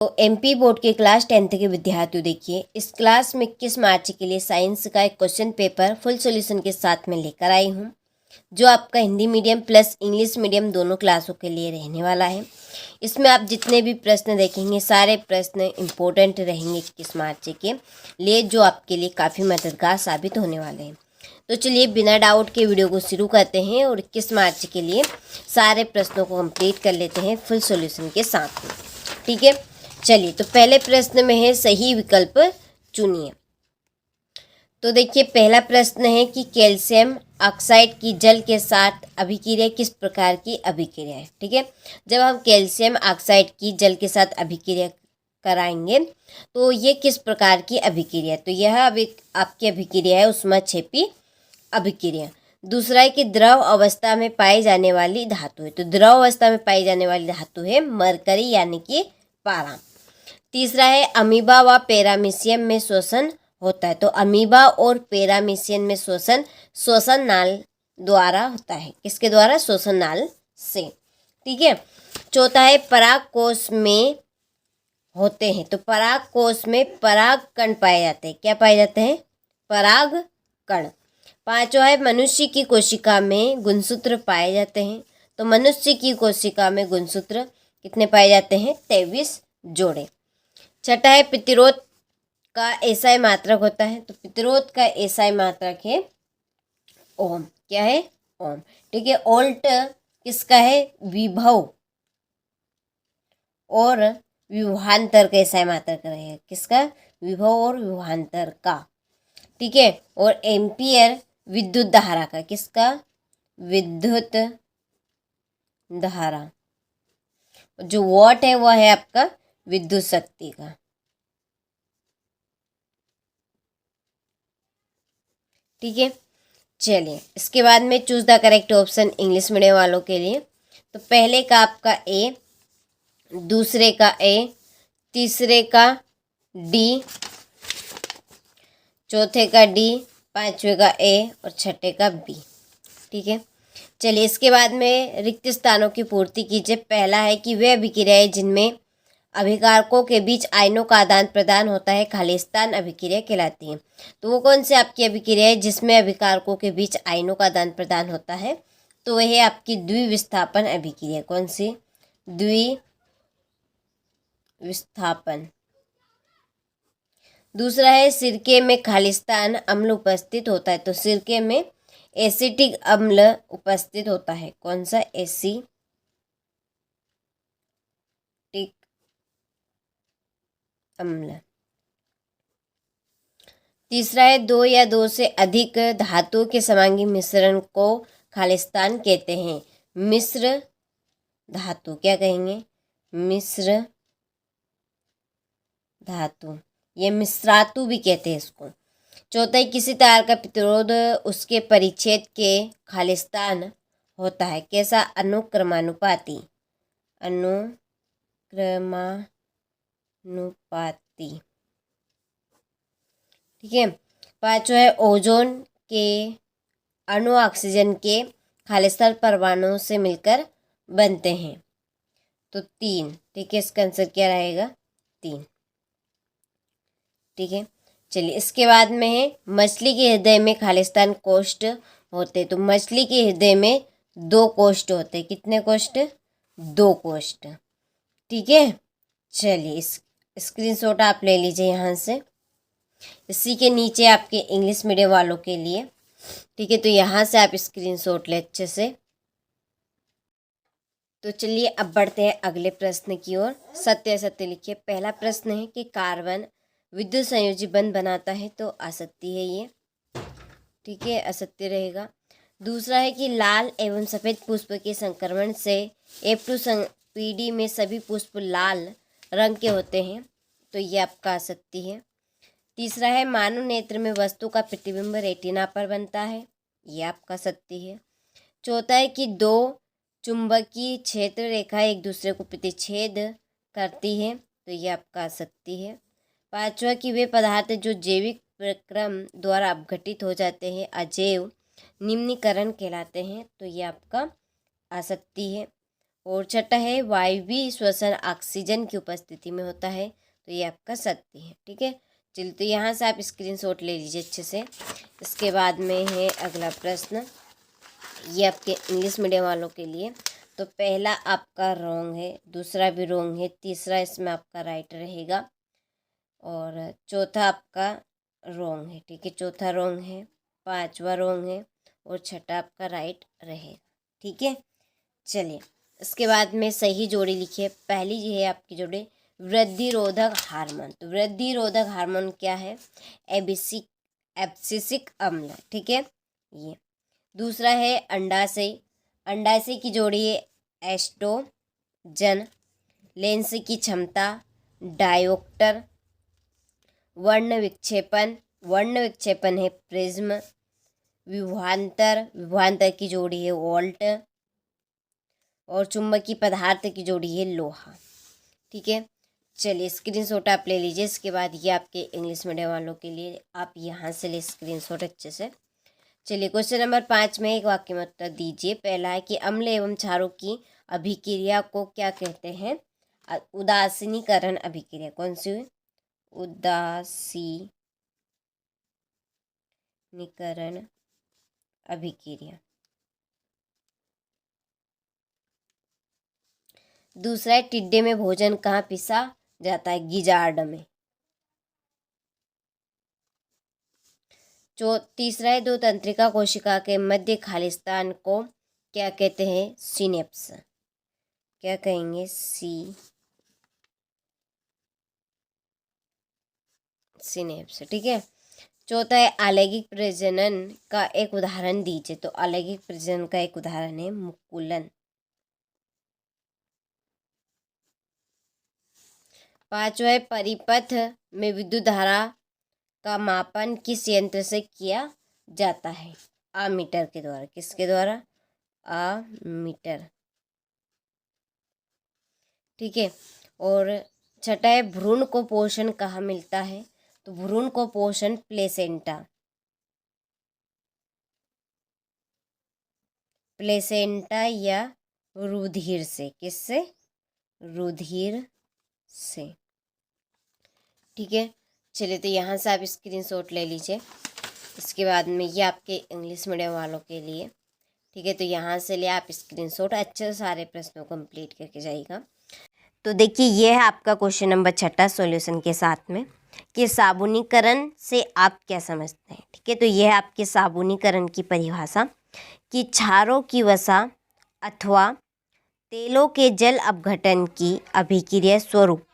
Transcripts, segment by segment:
तो MP board के class 10th के विद्यार्थियों, देखिए इस क्लास में 21 मार्च के लिए साइंस का एक क्वेश्चन पेपर फुल सॉल्यूशन के साथ में लेकर आई हूँ, जो आपका Hindi medium plus English medium दोनों क्लासों के लिए रहने वाला है। इसमें आप जितने भी प्रश्न देखेंगे सारे प्रश्न इम्पोर्टेंट रहेंगे 21 मार्च के लिए, जो आपके लिए काफ़ी मददगार साबित होने वाले हैं। तो चलिए बिना डाउट के वीडियो को शुरू करते हैं और 21 मार्च के लिए सारे प्रश्नों को कंप्लीट कर लेते हैं फुल सॉल्यूशन के साथ में। ठीक है, चलिए तो पहले प्रश्न में है सही विकल्प चुनिए। तो देखिए पहला प्रश्न है कि कैल्शियम ऑक्साइड की जल के साथ अभिक्रिया किस प्रकार की अभिक्रिया है। ठीक है, जब हम कैल्शियम ऑक्साइड की जल के साथ अभिक्रिया कराएंगे तो ये किस प्रकार की अभिक्रिया है, तो यह आपकी अभिक्रिया है ऊष्माक्षेपी अभिक्रिया। दूसरा है कि द्रव अवस्था में पाई जाने वाली धातु है, तो द्रव अवस्था में पाई जाने वाली धातु है मरकरी यानी कि पारा। तीसरा है अमीबा व पैरामीशियम में श्वसन होता है, तो अमीबा और पैरामीशियम में श्वसन नाल द्वारा होता है। किसके द्वारा? श्वसन नाल से। ठीक है, चौथा है पराग कोश में होते हैं, तो पराग कोश में पराग कण पाए जाते हैं। क्या पाए जाते हैं? पराग कण। पांचवा है मनुष्य की कोशिका में गुणसूत्र पाए जाते हैं, तो मनुष्य की कोशिका में गुणसूत्र कितने पाए जाते हैं? 23 जोड़े। छठा है प्रतिरोध का एसआई मात्रक होता है, तो प्रतिरोध का एसआई मात्रक है ओम। क्या है? ओम। ठीक है, ओल्ट किसका है? विभव और विभवांतर का एसआई मात्रक रहेगा। किसका? विभव और विभवांतर का। ठीक है, और एम्पियर विद्युत धारा का। किसका? विद्युत धारा। जो वॉट है वह है आपका विद्युत शक्ति का। ठीक है, चलिए इसके बाद में choose the correct option English medium वालों के लिए। तो पहले का आपका ए, दूसरे का ए, तीसरे का डी, चौथे का डी, पांचवे का ए और छठे का बी। ठीक है, चलिए इसके बाद में रिक्त स्थानों की पूर्ति कीजिए। पहला है कि वे अभिक्रियाएं जिनमें अभिकारकों के बीच आयनों का आदान प्रदान होता है खालिस्तान अभिक्रिया कहलाती है। तो वो कौन सी आपकी अभिक्रिया है जिसमें अभिकारकों के बीच आयनों का आदान प्रदान होता है? तो वह है आपकी द्विविस्थापन अभिक्रिया। कौन सी? द्विविस्थापन। दूसरा है सिरके में खालिस्तान अम्ल उपस्थित होता है, तो सिरके में एसिटिक अम्ल उपस्थित होता है। कौन सा? एसिटिक अम्ल। तीसरा है दो या दो से अधिक धातुओं के समांगी मिश्रण को खालिस्तान कहते हैं। मिश्र धातु। क्या कहेंगे? मिश्र धातु, ये मिश्रातु भी कहते हैं इसको। चौथा है किसी तार का प्रतिरोध उसके परिच्छेद के खालिस्तान होता है। कैसा? अनुक्रमानुपाती। अनुक्रमानुपाती। ठीक है, पांचवा है ओजोन के अणु ऑक्सीजन के खालिस्तान परमाणुओं से मिलकर बनते हैं, तो 3। ठीक है, इसका आंसर क्या रहेगा? 3। ठीक है, चलिए इसके बाद में है मछली के हृदय में खालिस्तान कोष्ठ होते, तो मछली के हृदय में 2 कोष्ठ होते। कितने कोष्ठ? 2 कोष्ठ। ठीक है, चलिए इस स्क्रीनशॉट आप ले लीजिए यहाँ से। इसी के नीचे आपके इंग्लिश मीडियम वालों के लिए। ठीक है, तो यहाँ से आप स्क्रीनशॉट ले अच्छे से। तो चलिए अब बढ़ते हैं अगले प्रश्न की ओर। सत्य असत्य लिखिए। पहला प्रश्न है कि कार्बन विद्युत संयोजी बंध बनाता है, तो असत्य है ये। ठीक है, असत्य रहेगा। दूसरा है कि लाल एवं सफ़ेद पुष्प के संक्रमण से F2 पीढ़ी में सभी पुष्प लाल रंग के होते हैं, तो ये आपका असत्य है। तीसरा है मानव नेत्र में वस्तु का प्रतिबिंब रेटिना पर बनता है, ये आपका सत्य है। चौथा है कि 2 चुंबकीय क्षेत्र रेखा एक दूसरे को प्रतिच्छेद करती है, तो ये आपका असत्य है। पांचवा कि वे पदार्थ जो जैविक प्रक्रम द्वारा अपघटित हो जाते हैं अजैव निम्नीकरण कहलाते हैं, तो ये आपका असत्य है। और छठा है वायवीय श्वसन ऑक्सीजन की उपस्थिति में होता है, तो ये आपका सत्य है। ठीक है, चलिए तो यहाँ से आप स्क्रीनशॉट ले लीजिए अच्छे से। इसके बाद में है अगला प्रश्न, ये आपके इंग्लिश मीडियम वालों के लिए। तो पहला आपका रॉन्ग है, दूसरा भी रॉन्ग है, तीसरा इसमें आपका राइट रहेगा और चौथा आपका रॉन्ग है। ठीक है, चौथा रॉन्ग है, पांचवा रॉन्ग है और छठा आपका राइट रहेगा। ठीक है, चलिए इसके बाद में सही जोड़ी लिखिए। पहली जी है आपकी जोड़ी वृद्धिरोधक हार्मोन। तो वृद्धिरोधक हार्मोन क्या है? एब्सिसिक अम्ल। ठीक है, ये दूसरा है अंडाशय। अंडाशय की जोड़ी है एस्ट्रोजन। लेंस की क्षमता डायोप्टर। वर्ण विक्षेपण, वर्ण विक्षेपण है प्रिज्म। विभवांतर, विभवांतर की जोड़ी है वोल्ट। और चुंबकीय पदार्थ की जोड़ी है लोहा। ठीक है, चलिए स्क्रीनशॉट आप ले लीजिए। इसके बाद ये आपके इंग्लिश मीडियम वालों के लिए, आप यहाँ से ले स्क्रीनशॉट अच्छे से। चलिए क्वेश्चन नंबर 5 में एक वाक्य में उत्तर दीजिए। पहला है कि अम्ल एवं क्षारों की अभिक्रिया को क्या कहते हैं? उदासीनीकरण अभिक्रिया। कौन सी हुई? उदासीनीकरण अभिक्रिया। दूसरा है टिड्डे में भोजन कहाँ पिसा जाता है? गिजार्ड में। तीसरा है दो तंत्रिका कोशिका के मध्य खाली स्थान को क्या कहते हैं? सिनेप्स। क्या कहेंगे? सिनेप्स। ठीक है, चौथा है अलैंगिक प्रजनन का एक उदाहरण दीजिए। तो अलैंगिक प्रजनन का एक उदाहरण है मुकुलन। पांचवा है परिपथ में विद्युत धारा का मापन किस यंत्र से किया जाता है? अमीटर के द्वारा। किसके द्वारा? अमीटर। ठीक है, और छठा है भ्रूण को पोषण कहाँ मिलता है? तो भ्रूण को पोषण प्लेसेंटा, प्लेसेंटा या रुधिर से। किससे? रुधिर से। ठीक है, चलिए तो यहाँ से आप स्क्रीनशॉट ले लीजिए। इसके बाद में ये आपके इंग्लिश मीडियम वालों के लिए। ठीक है, तो यहाँ से ले आप स्क्रीनशॉट अच्छे से सारे प्रश्नों को कंप्लीट करके जाइएगा। तो देखिए ये है आपका क्वेश्चन नंबर 6 सॉल्यूशन के साथ में कि साबुनीकरण से आप क्या समझते हैं। ठीक है, तो यह है आपके साबुनीकरण की परिभाषा कि क्षारों की वसा अथवा तेलों के जल अपघटन की अभिक्रिया स्वरूप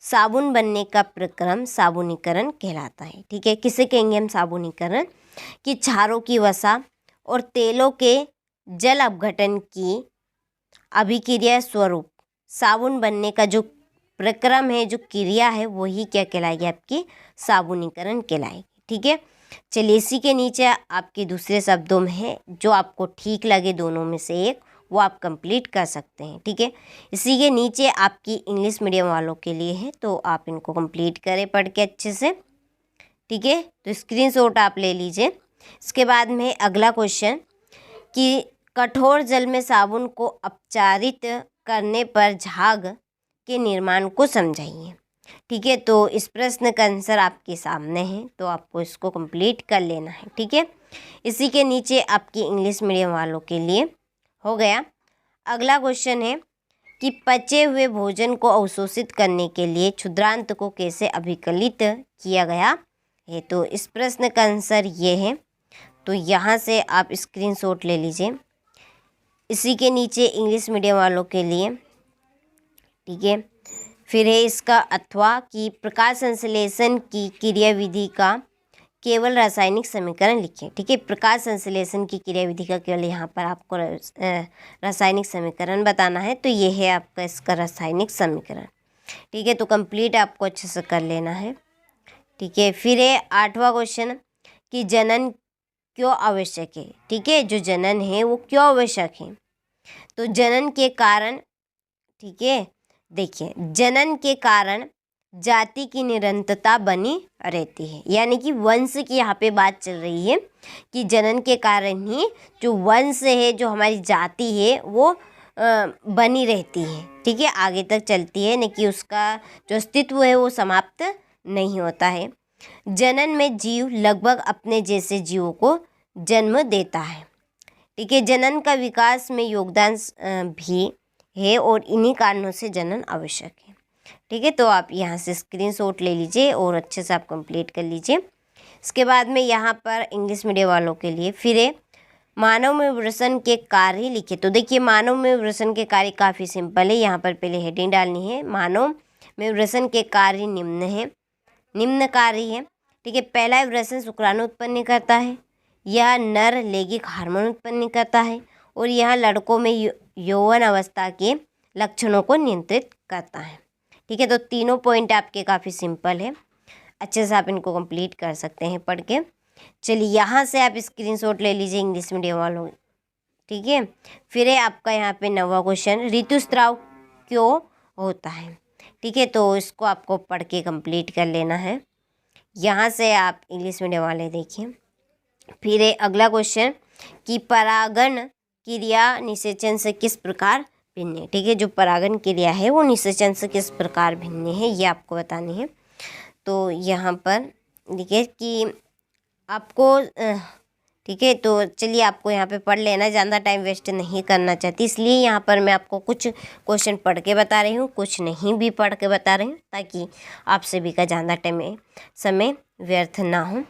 साबुन बनने का प्रक्रम साबुनीकरण कहलाता है। ठीक है, किसे कहेंगे हम साबुनीकरण? कि क्षारों की वसा और तेलों के जल अपघटन की अभिक्रिया स्वरूप साबुन बनने का जो प्रक्रम है, जो क्रिया है, वही क्या कहलाएगी? आपकी साबुनीकरण कहलाएगी। ठीक है, चलिए इसी के नीचे आपके दूसरे शब्दों में है, जो आपको ठीक लगे दोनों में से एक, वो आप कंप्लीट कर सकते हैं। ठीक है, इसी के नीचे आपकी इंग्लिश मीडियम वालों के लिए है, तो आप इनको कंप्लीट करें पढ़ के अच्छे से। ठीक है, तो स्क्रीनशॉट आप ले लीजिए। इसके बाद में अगला क्वेश्चन कि कठोर जल में साबुन को अपचारित करने पर झाग के निर्माण को समझाइए। ठीक है, तो इस प्रश्न का आंसर आपके सामने है, तो आपको इसको कंप्लीट कर लेना है। ठीक है, इसी के नीचे आपकी इंग्लिश मीडियम वालों के लिए हो गया। अगला क्वेश्चन है कि पचे हुए भोजन को अवशोषित करने के लिए क्षुद्रांत को कैसे अभिकलित किया गया है? तो इस प्रश्न का आंसर ये है, तो यहाँ से आप स्क्रीनशॉट ले लीजिए। इसी के नीचे इंग्लिश मीडियम वालों के लिए। ठीक है, फिर है इसका अथवा कि प्रकाश संश्लेषण की क्रियाविधि का केवल रासायनिक समीकरण लिखें। ठीक है, प्रकाश संश्लेषण की क्रियाविधि का केवल यहाँ पर आपको रासायनिक समीकरण बताना है, तो ये है आपका इसका रासायनिक समीकरण। ठीक है, तो कंप्लीट आपको अच्छे से कर लेना है। ठीक है, फिर है 8वां क्वेश्चन कि जनन क्यों आवश्यक है। ठीक है, जो जनन है वो क्यों आवश्यक है? तो जनन के कारण, ठीक है, देखिए जनन के कारण जाति की निरंतरता बनी रहती है, यानी कि वंश की यहाँ पे बात चल रही है कि जनन के कारण ही जो वंश है, जो हमारी जाति है, वो बनी रहती है, ठीक है, आगे तक चलती है, न कि उसका जो अस्तित्व है वो समाप्त नहीं होता है। जनन में जीव लगभग अपने जैसे जीवों को जन्म देता है, ठीक है। जनन का विकास में योगदान भी है और इन्हीं कारणों से जनन आवश्यक है, ठीक है। तो आप यहाँ से स्क्रीनशॉट ले लीजिए और अच्छे से आप कंप्लीट कर लीजिए। इसके बाद में यहाँ पर इंग्लिश मीडियम वालों के लिए फिर मानव में विवरण के कार्य लिखे। तो देखिए मानव में विवरण के कार्य काफ़ी सिंपल है। यहाँ पर पहले हेडिंग डालनी है, मानव में विवरण के कार्य निम्न है, निम्न कार्य है, ठीक है। पहला विवरण शुक्राणु उत्पन्न करता है, यह नर लैंगिक हार्मोन उत्पन्न करता है और यह लड़कों में यौवन अवस्था के लक्षणों को नियंत्रित करता है, ठीक है। तो तीनों पॉइंट आपके काफ़ी सिंपल है, अच्छे से आप इनको कंप्लीट कर सकते हैं पढ़ के। चलिए यहाँ से आप स्क्रीनशॉट ले लीजिए इंग्लिश मीडियम वालों, ठीक है। फिर है आपका यहाँ पे 9वां क्वेश्चन, ऋतुस्राव क्यों होता है, ठीक है। तो इसको आपको पढ़ के कंप्लीट कर लेना है। यहाँ से आप इंग्लिश मीडियम वाले देखिए। फिर है अगला क्वेश्चन कि परागण क्रिया निषेचन से किस प्रकार भिन्न है, ठीक है। जो परागण क्रिया है वो निषेचन से किस प्रकार भिन्न है ये आपको बतानी है। तो यहाँ पर देखिए कि आपको ठीक है, तो चलिए आपको यहाँ पे पढ़ लेना, ज़्यादा टाइम वेस्ट नहीं करना चाहती, इसलिए यहाँ पर मैं आपको कुछ क्वेश्चन पढ़ के बता रही हूँ, कुछ नहीं भी पढ़ के बता रही हूँ, ताकि आप सभी का ज़्यादा समय व्यर्थ ना हो,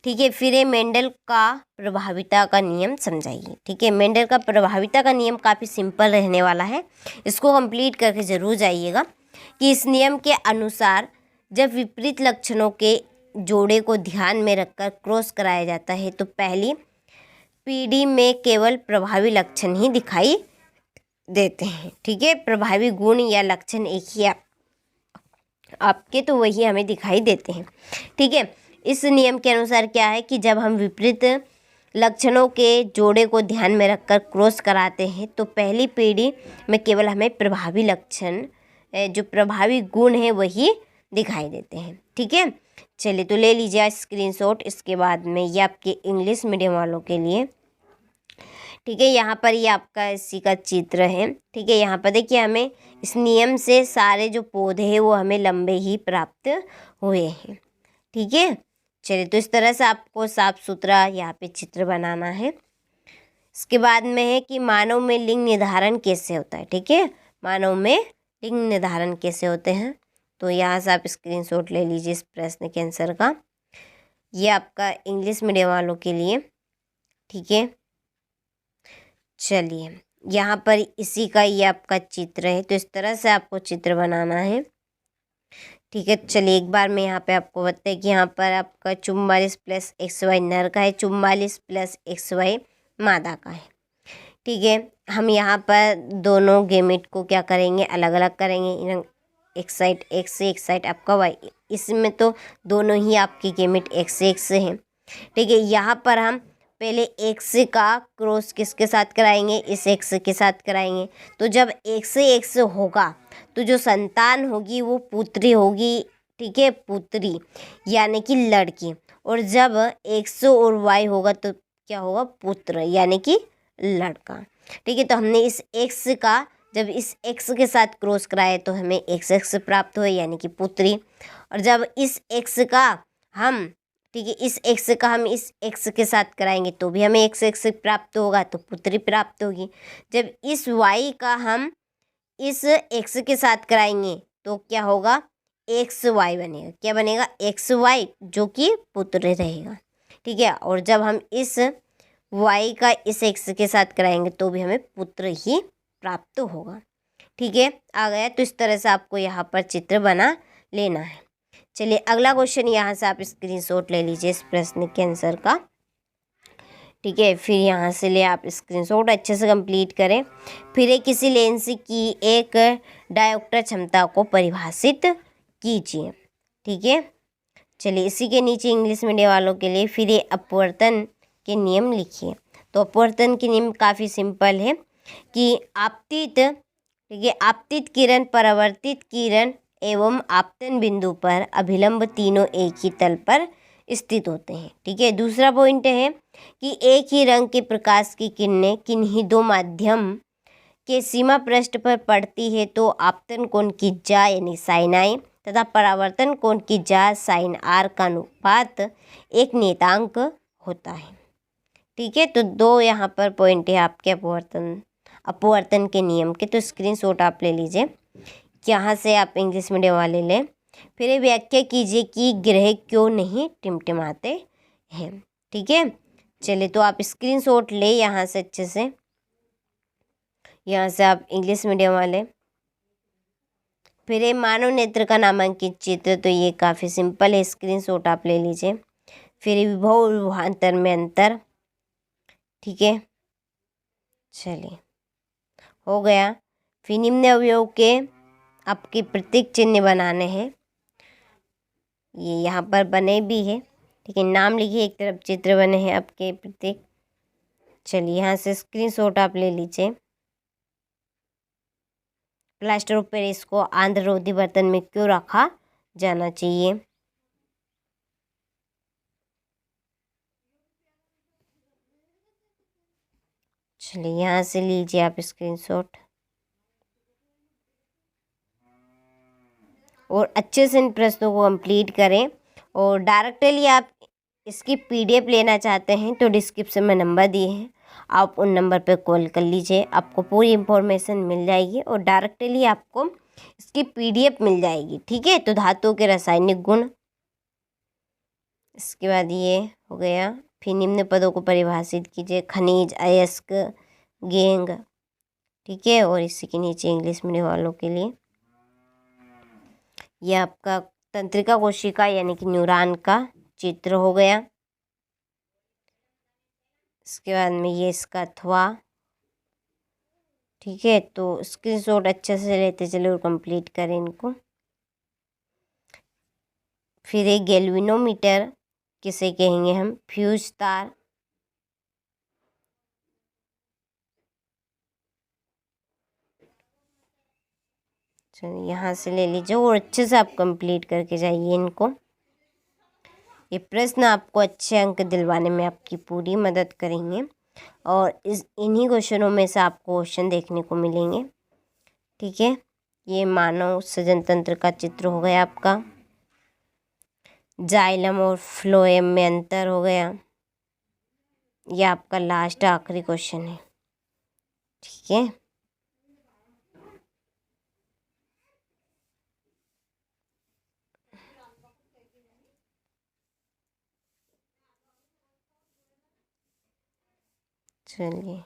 ठीक है। फिर मेंडल का प्रभाविता का नियम समझाइए, ठीक है। मेंडल का प्रभाविता का नियम काफ़ी सिंपल रहने वाला है, इसको कंप्लीट करके ज़रूर जाइएगा। कि इस नियम के अनुसार जब विपरीत लक्षणों के जोड़े को ध्यान में रखकर क्रॉस कराया जाता है तो पहली पीढ़ी में केवल प्रभावी लक्षण ही दिखाई देते हैं, ठीक है। प्रभावी गुण या लक्षण एक ही आपके तो वही हमें दिखाई देते हैं, ठीक है। इस नियम के अनुसार क्या है कि जब हम विपरीत लक्षणों के जोड़े को ध्यान में रखकर क्रॉस कराते हैं तो पहली पीढ़ी में केवल हमें प्रभावी लक्षण, जो प्रभावी गुण है वही दिखाई देते हैं, ठीक है। चलिए तो ले लीजिए स्क्रीनशॉट। इसके बाद में ये आपके इंग्लिश मीडियम वालों के लिए, ठीक है। यहाँ पर ये आपका इसी का चित्र है, ठीक है। यहाँ पर देखिए हमें इस नियम से सारे जो पौधे हैं वो हमें लंबे ही प्राप्त हुए हैं, ठीक है। चलिए तो इस तरह से आपको साफ सुथरा यहाँ पे चित्र बनाना है। इसके बाद में है कि मानव में लिंग निर्धारण कैसे होता है, ठीक है। मानव में लिंग निर्धारण कैसे होते हैं, तो यहाँ से आप स्क्रीनशॉट ले लीजिए इस प्रश्न के आंसर का। ये आपका इंग्लिश मीडियम वालों के लिए, ठीक है। चलिए यहाँ पर इसी का ये आपका चित्र है, तो इस तरह से आपको चित्र बनाना है, ठीक है। चलिए एक बार मैं यहाँ पे आपको बताते कि यहाँ पर आपका 44 + XY नर का है, 44 + XY मादा का है, ठीक है। हम यहाँ पर दोनों गेमेट को क्या करेंगे, अलग अलग करेंगे, एक साइड X, एक साइड आपका Y। इसमें तो दोनों ही आपके गेमेट X हैं, ठीक है। यहाँ पर हम पहले X का क्रॉस किसके साथ कराएंगे, इस X के साथ कराएंगे। तो जब X होगा तो जो संतान होगी वो पुत्री होगी, ठीक है, पुत्री यानी कि लड़की। और जब X और Y होगा तो क्या होगा, पुत्र यानी कि लड़का, ठीक है। तो हमने इस X का जब इस X के साथ क्रॉस कराए तो हमें XX प्राप्त हुए यानी कि पुत्री। और जब इस X का हम, ठीक है, इस X का हम इस X के साथ कराएंगे तो भी हमें XX प्राप्त होगा, तो पुत्री प्राप्त होगी। जब इस Y का हम इस X के साथ कराएंगे तो क्या होगा, XY बनेगा, क्या बनेगा, XY, जो कि पुत्र रहेगा, ठीक है। और जब हम इस Y का इस X के साथ कराएंगे तो भी हमें पुत्र ही प्राप्त होगा, ठीक है। आ गया। तो इस तरह से आपको यहाँ पर चित्र बना लेना है। चलिए अगला क्वेश्चन यहाँ से आप स्क्रीनशॉट ले लीजिए इस प्रश्न के आंसर का, ठीक है। फिर यहाँ से ले आप स्क्रीनशॉट अच्छे से कंप्लीट करें। फिर किसी लेंस की एक डायोप्टर क्षमता को परिभाषित कीजिए, ठीक है। चलिए इसी के नीचे इंग्लिश मीडियम वालों के लिए फिर अपवर्तन के नियम लिखिए। तो अपवर्तन के नियम काफ़ी सिंपल है कि आपतित, ठीक है, आपतित किरण, परावर्तित किरण एवं आपतन बिंदु पर अभिलंब तीनों एक ही तल पर स्थित होते हैं, ठीक है। दूसरा पॉइंट है कि एक ही रंग के प्रकाश की किरणें किन्हीं दो माध्यम के सीमा पृष्ठ पर पड़ती है तो आपतन कोण की जा यानी साइन आई तथा परावर्तन कोण की जा साइन आर का अनुपात एक नियतांक होता है। ठीक है, तो दो यहाँ पर पॉइंट है आपके अपवर्तन के नियम के, तो स्क्रीनशॉट आप ले लीजिए, यहाँ से आप इंग्लिश मीडियम वाले लें। फिर ये व्याख्या कीजिए कि ग्रह क्यों नहीं टिमटिमाते हैं। ठीक है, चलिए तो आप स्क्रीनशॉट ले यहाँ से अच्छे से, यहाँ से आप इंग्लिश मीडियम वाले। फिर ये मानव नेत्र का नामांकित चित्र, तो ये काफ़ी सिंपल है, स्क्रीनशॉट आप ले लीजिए। फिर विभव और विभवांतर में अंतर। ठीक है, चलिए हो गया। फिर निम्न अवयव के आपके प्रतीक चिन्ह बनाने हैं, ये यहाँ पर बने भी है। ठीक है, नाम लिखिए, एक तरफ चित्र बने हैं आपके प्रतीक। चलिए यहाँ से स्क्रीनशॉट आप ले लीजिए। प्लास्टर ऑफ पेरिस को आंध्र रोधी बर्तन में क्यों रखा जाना चाहिए? चलिए यहाँ से लीजिए आप स्क्रीनशॉट और अच्छे से इन प्रश्नों को कंप्लीट करें। और डायरेक्टली आप इसकी पीडीएफ लेना चाहते हैं तो डिस्क्रिप्शन में नंबर दिए हैं, आप उन नंबर पर कॉल कर लीजिए, आपको पूरी इंफॉर्मेशन मिल जाएगी और डायरेक्टली आपको इसकी पीडीएफ मिल जाएगी। ठीक है, तो धातुओं के रासायनिक गुण, इसके बाद ये हो गया। फिर निम्न पदों को परिभाषित कीजिए, खनिज, अयस्क, गेंग। ठीक है, और इसी के नीचे इंग्लिश मीडियम वालों के लिए ये आपका तंत्रिका कोशिका यानी कि न्यूरॉन का चित्र हो गया। इसके बाद में ये इसका अथवा। ठीक है, तो स्क्रीनशॉट अच्छे से लेते चले और कंप्लीट करें इनको। फिर एक गैल्वेनोमीटर किसे कहेंगे हम? फ्यूज तार। चलिए यहाँ से ले लीजिए और अच्छे से आप कंप्लीट करके जाइए इनको। ये प्रश्न आपको अच्छे अंक दिलवाने में आपकी पूरी मदद करेंगे और इन्हीं क्वेश्चनों में से आपको क्वेश्चन देखने को मिलेंगे। ठीक है, ये मानव सृजन तंत्र का चित्र हो गया आपका। जाइलम और फ्लोएम में अंतर हो गया। ये आपका लास्ट आखिरी क्वेश्चन है। ठीक है, चलिए।